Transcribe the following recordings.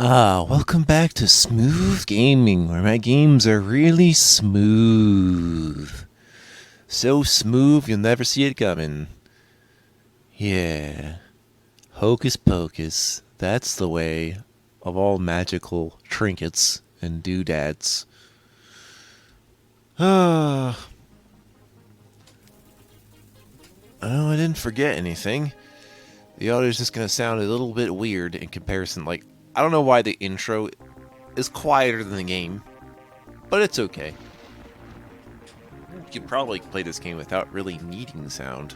Welcome back to Smooth Gaming, where my games are really smooth. So smooth you'll never see it coming. Yeah. Hocus Pocus. That's the way of all magical trinkets and doodads. Oh, I didn't forget anything. The audio's just gonna sound a little bit weird in comparison. Like, I don't know why the intro is quieter than the game, but it's okay. You could probably play this game without really needing sound.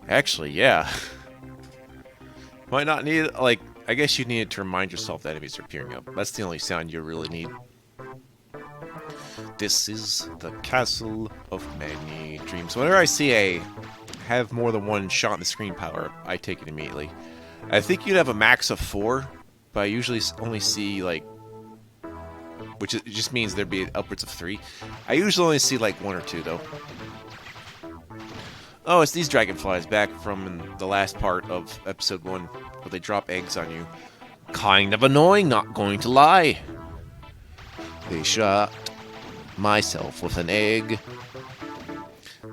Actually, yeah. Might not need it, like, I guess you need it to remind yourself that enemies are appearing up. That's the only sound you really need. This is the castle of many dreams. Whenever I see a have more than one shot in the screen power, I take it immediately. I think you'd have a max of 4, but I usually only see, like, which it just means there'd be upwards of 3. I usually only see, like, 1 or 2, though. Oh, it's these dragonflies back from the last part of episode 1, where they drop eggs on you. Kind of annoying, not going to lie. They shot myself with an egg.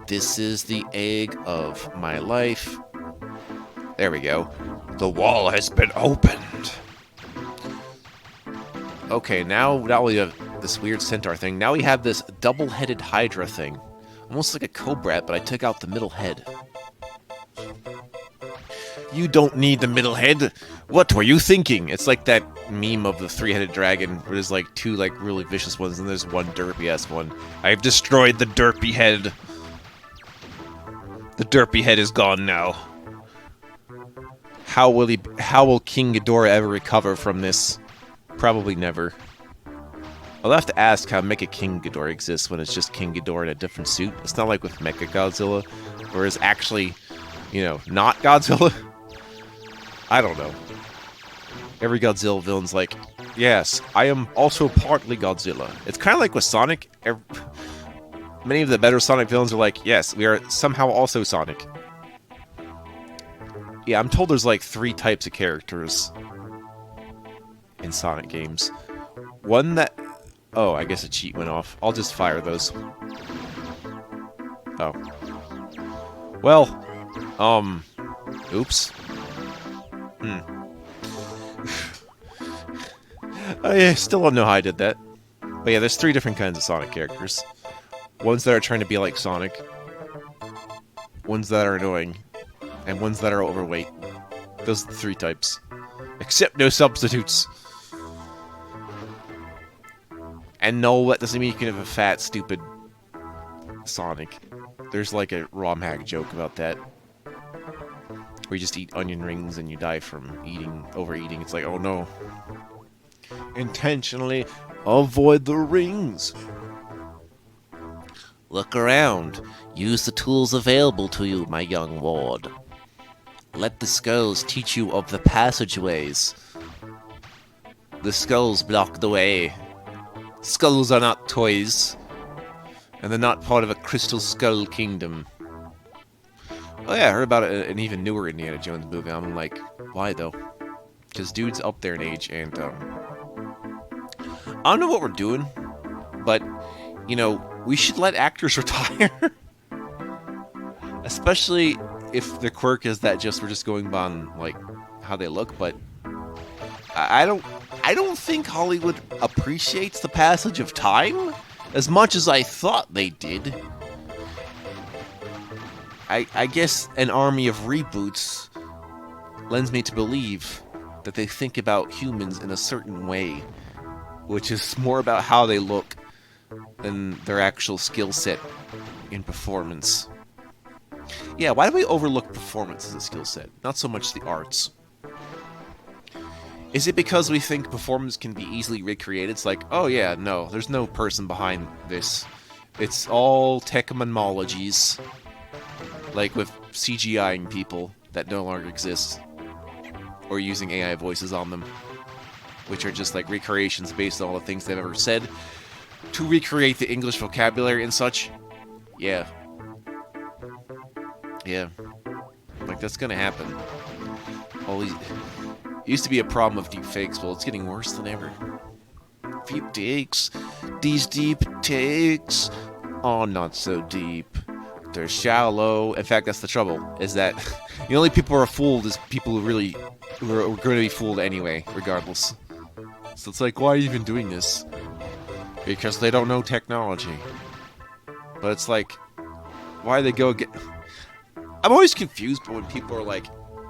This is the egg of my life. There we go. The wall has been opened. Okay, now we have this weird centaur thing. Now we have this double-headed hydra thing. Almost like a cobra, but I took out the middle head. You don't need the middle head. What were you thinking? It's like that meme of the 3-headed dragon, where there's like 2 like really vicious ones, and there's one derpy-ass one. I've destroyed the derpy head. The derpy head is gone now. How will King Ghidorah ever recover from this? Probably never. I'll have to ask how Mecha King Ghidorah exists when it's just King Ghidorah in a different suit. It's not like with Mecha Godzilla, where it's actually, you know, not Godzilla. I don't know. Every Godzilla villain's like, yes, I am also partly Godzilla. It's kind of like with Sonic. Many of the better Sonic villains are like, yes, we are somehow also Sonic. Yeah, I'm told there's like 3 types of characters in Sonic games. One that... Oh, I guess a cheat went off. I'll just fire those. Oh. Well, oops. I still don't know how I did that. But yeah, there's 3 different kinds of Sonic characters. Ones that are trying to be like Sonic. Ones that are annoying. And ones that are overweight. Those are the 3 types. Except no substitutes. And no, that doesn't mean you can have a fat, stupid Sonic. There's like a ROM hack joke about that. Where you just eat onion rings and you die from overeating. It's like, oh no. Intentionally avoid the rings. Look around. Use the tools available to you, my young ward. Let the skulls teach you of the passageways. The skulls block the way. Skulls are not toys. And they're not part of a crystal skull kingdom. Oh yeah, I heard about an even newer Indiana Jones movie. I'm like, why though? Because dude's up there in age, and I don't know what we're doing, but, you know, we should let actors retire. Especially if the quirk is that we're just going by on, like, how they look, but I don't think Hollywood appreciates the passage of time as much as I thought they did. I guess an army of reboots lends me to believe that they think about humans in a certain way, which is more about how they look than their actual skill set in performance. Yeah, why do we overlook performance as a skill set? Not so much the arts. Is it because we think performance can be easily recreated? It's like, oh yeah, no, there's no person behind this. It's all technologies. Like with CGIing people that no longer exist. Or using AI voices on them. Which are just like recreations based on all the things they've ever said. To recreate the English vocabulary and such. Yeah. Yeah. Like, that's gonna happen. All these... Used to be a problem with deep fakes, well, it's getting worse than ever. Deep takes. These deep takes are not so deep. They're shallow. In fact, that's the trouble, is that the only people who are fooled is people who are going to be fooled anyway, regardless. So it's like, why are you even doing this? Because they don't know technology. But it's like, why they go get... I'm always confused when people are like,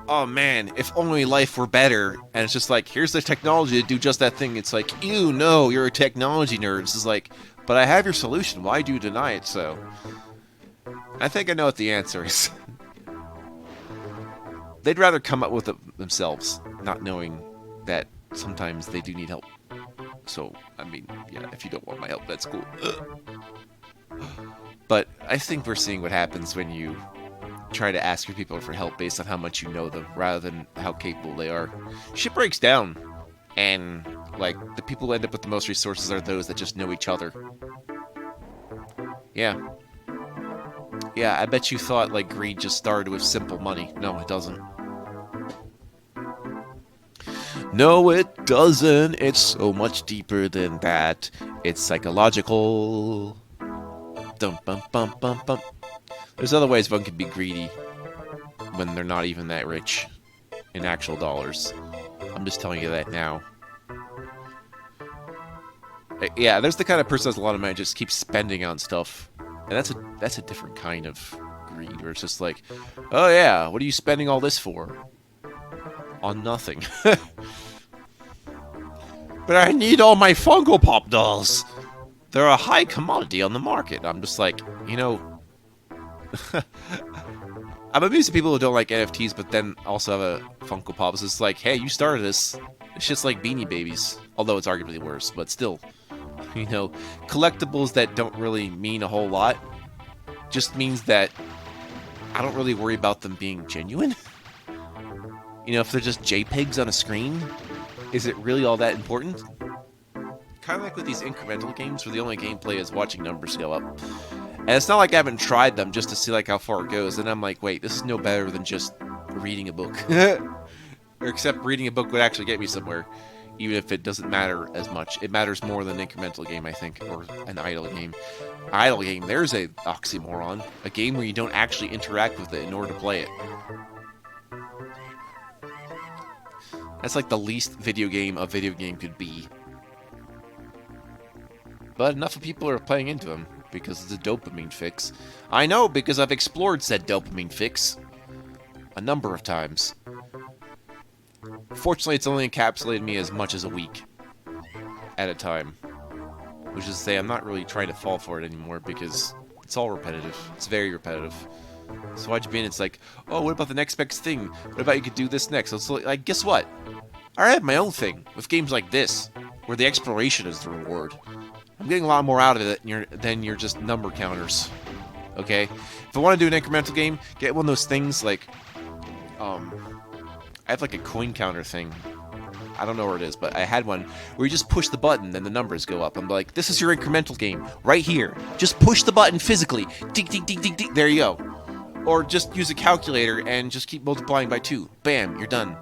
oh man, if only life were better. And it's just like, here's the technology to do just that thing. It's like, ew, no, you're a technology nerd. It's like, but I have your solution. Why do you deny it so? I think I know what the answer is. They'd rather come up with it themselves, not knowing that sometimes they do need help. So, I mean, yeah, if you don't want my help, that's cool. But I think we're seeing what happens when you try to ask your people for help based on how much you know them, rather than how capable they are. Shit breaks down, and, like, the people who end up with the most resources are those that just know each other. Yeah. Yeah, I bet you thought, like, greed just started with simple money. No, it doesn't. No, it doesn't. It's so much deeper than that. It's psychological. Dum bum bum bum bum. There's other ways one can be greedy when they're not even that rich in actual dollars. I'm just telling you that now. Yeah, there's the kind of person that has a lot of money just keeps spending on stuff. And that's a different kind of greed, where it's just like, oh yeah, what are you spending all this for? On nothing. But I need all my Funko Pop dolls. They're a high commodity on the market. I'm just like, you know... I'm amused at people who don't like NFTs, but then also have a Funko Pops. It's like, hey, you started this. It's just like Beanie Babies. Although it's arguably worse, but still. You know, collectibles that don't really mean a whole lot just means that I don't really worry about them being genuine. You know, if they're just JPEGs on a screen, is it really all that important? Kind of like with these incremental games where the only gameplay is watching numbers go up. And it's not like I haven't tried them just to see like how far it goes, and I'm like, wait, this is no better than just reading a book. Or except reading a book would actually get me somewhere, even if it doesn't matter as much. It matters more than an incremental game, I think, or an idle game. Idle game, there's a oxymoron. A game where you don't actually interact with it in order to play it. That's like the least video game a video game could be. But enough of people are playing into them, because it's a dopamine fix. I know, because I've explored said dopamine fix a number of times. Fortunately, it's only encapsulated me as much as a week at a time. Which is to say, I'm not really trying to fall for it anymore, because it's all repetitive. It's very repetitive. So why'd you be in? It's like, oh, what about the next best thing? What about you could do this next? So it's like, guess what? I have my own thing with games like this, where the exploration is the reward. I'm getting a lot more out of it than your just number counters. Okay? If I want to do an incremental game, get one of those things like, I have like a coin counter thing. I don't know where it is, but I had one where you just push the button and the numbers go up. I'm like, this is your incremental game, right here. Just push the button physically. Ding, ding, ding, ding, ding. There you go. Or just use a calculator and just keep multiplying by 2. Bam, you're done.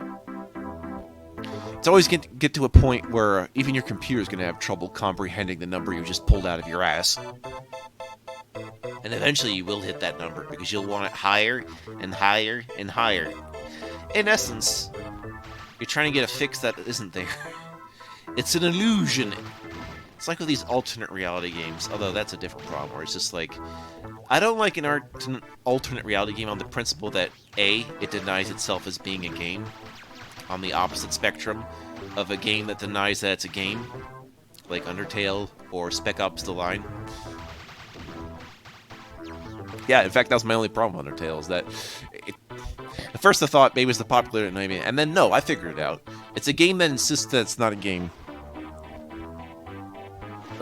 It's always get to a point where even your computer's going to have trouble comprehending the number you just pulled out of your ass. And eventually you will hit that number, because you'll want it higher and higher and higher. In essence, you're trying to get a fix that isn't there. It's an illusion. It's like with these alternate reality games, although that's a different problem, where it's just like, I don't like an alternate reality game on the principle that, A, it denies itself as being a game, on the opposite spectrum of a game that denies that it's a game, like Undertale or Spec Ops The Line. Yeah, in fact, that was my only problem with Undertale, is that at first I thought maybe it was the popular name, and then no, I figured it out. It's a game that insists that it's not a game.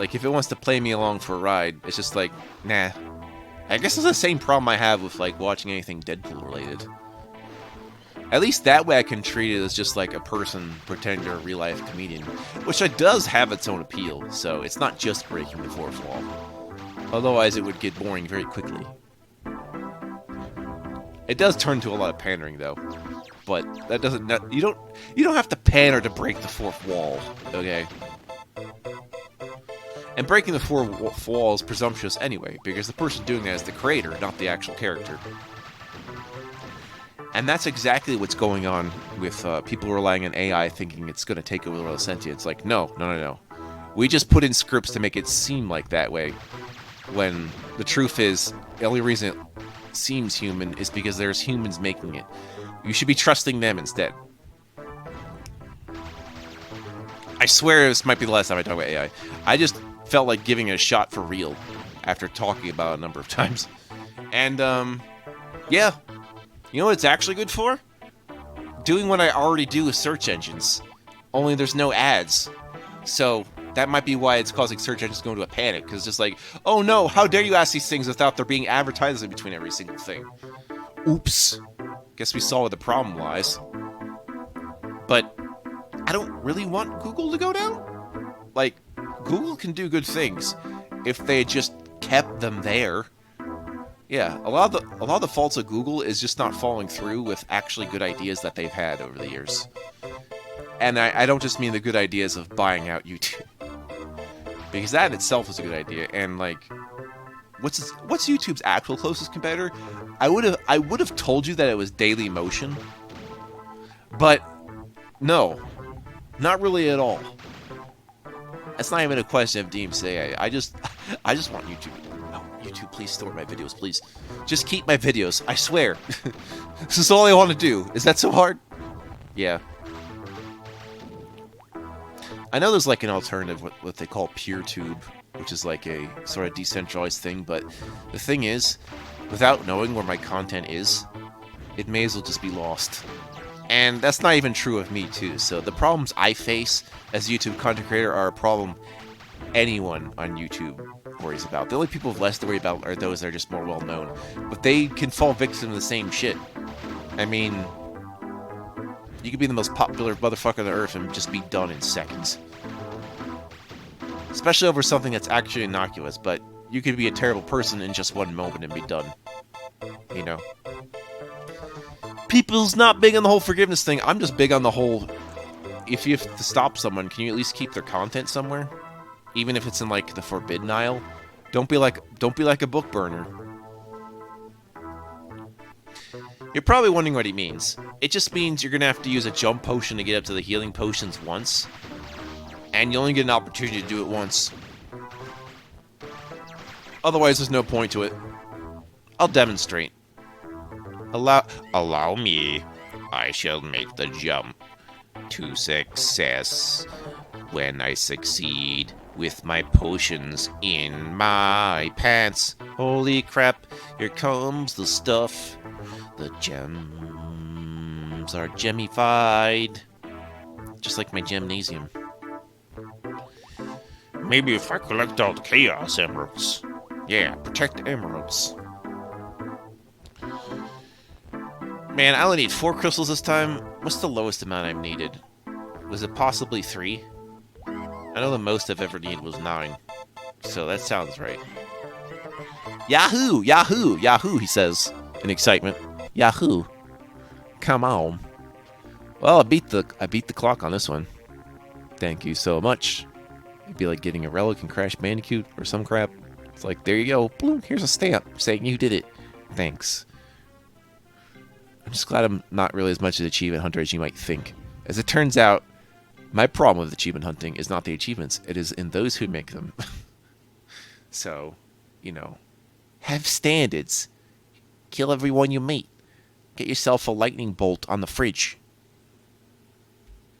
Like, if it wants to play me along for a ride, it's just like, nah. I guess it's the same problem I have with, like, watching anything Deadpool related. At least that way I can treat it as just like a person pretending they're a real-life comedian, which does have its own appeal, so it's not just breaking the fourth wall. Otherwise it would get boring very quickly. It does turn to a lot of pandering, though. but that doesn't. You don't have to pander to break the fourth wall. Okay. And breaking the fourth wall is presumptuous anyway, because the person doing that is the creator, not the actual character. And that's exactly what's going on with people relying on AI thinking it's going to take over the world of sentience. Like, no. We just put in scripts to make it seem like that way, when the truth is, the only reason it seems human is because there's humans making it. You should be trusting them instead. I swear this might be the last time I talk about AI. I just felt like giving it a shot for real after talking about it a number of times. And, yeah. You know what it's actually good for? Doing what I already do with search engines. Only there's no ads. So, that might be why it's causing search engines to go into a panic. Because it's just like, oh no, how dare you ask these things without there being advertising in between every single thing. Oops. Guess we saw where the problem lies. But I don't really want Google to go down. Like, Google can do good things if they just kept them there. Yeah, a lot of the faults of Google is just not following through with actually good ideas that they've had over the years. And I don't just mean the good ideas of buying out YouTube, because that in itself is a good idea. And like, what's YouTube's actual closest competitor? I would have told you that it was Daily Motion, but no, not really at all. That's not even a question of DMCA. I just want YouTube. YouTube, please store my videos, please. Just keep my videos, I swear. This is all I want to do. Is that so hard? Yeah. I know there's like an alternative, what they call PeerTube, which is like a sort of decentralized thing, but the thing is, without knowing where my content is, it may as well just be lost. And that's not even true of me, too. So the problems I face as a YouTube content creator are a problem anyone on YouTube worries about. The only people with less to worry about are those that are just more well-known. But they can fall victim to the same shit. I mean, you could be the most popular motherfucker on the earth and just be done in seconds. Especially over something that's actually innocuous, but you could be a terrible person in just one moment and be done. You know? People's not big on the whole forgiveness thing. I'm just big on the whole, if you have to stop someone, can you at least keep their content somewhere? Even if it's in like the forbidden aisle. Don't be like a book burner. You're probably wondering what he means. It just means you're gonna have to use a jump potion to get up to the healing potions once. And you only get an opportunity to do it once. Otherwise there's no point to it. I'll demonstrate. Allow me. I shall make the jump to success. When I succeed with my potions in my pants. Holy crap, here comes the stuff. The gems are gemified. Just like my gymnasium. Maybe if I collect all the Chaos Emeralds. Yeah, protect the emeralds. Man, I only need 4 crystals this time. What's the lowest amount I've needed? Was it possibly 3? I know the most I've ever needed was 9. So that sounds right. Yahoo! Yahoo! Yahoo! He says in excitement. Yahoo! Come on. Well, I beat the clock on this one. Thank you so much. It'd be like getting a relic in Crash Bandicoot or some crap. It's like, there you go. Boom, here's a stamp saying you did it. Thanks. I'm just glad I'm not really as much an achievement hunter as you might think. As it turns out, my problem with achievement hunting is not the achievements. It is in those who make them. So, you know, have standards. Kill everyone you meet. Get yourself a lightning bolt on the fridge.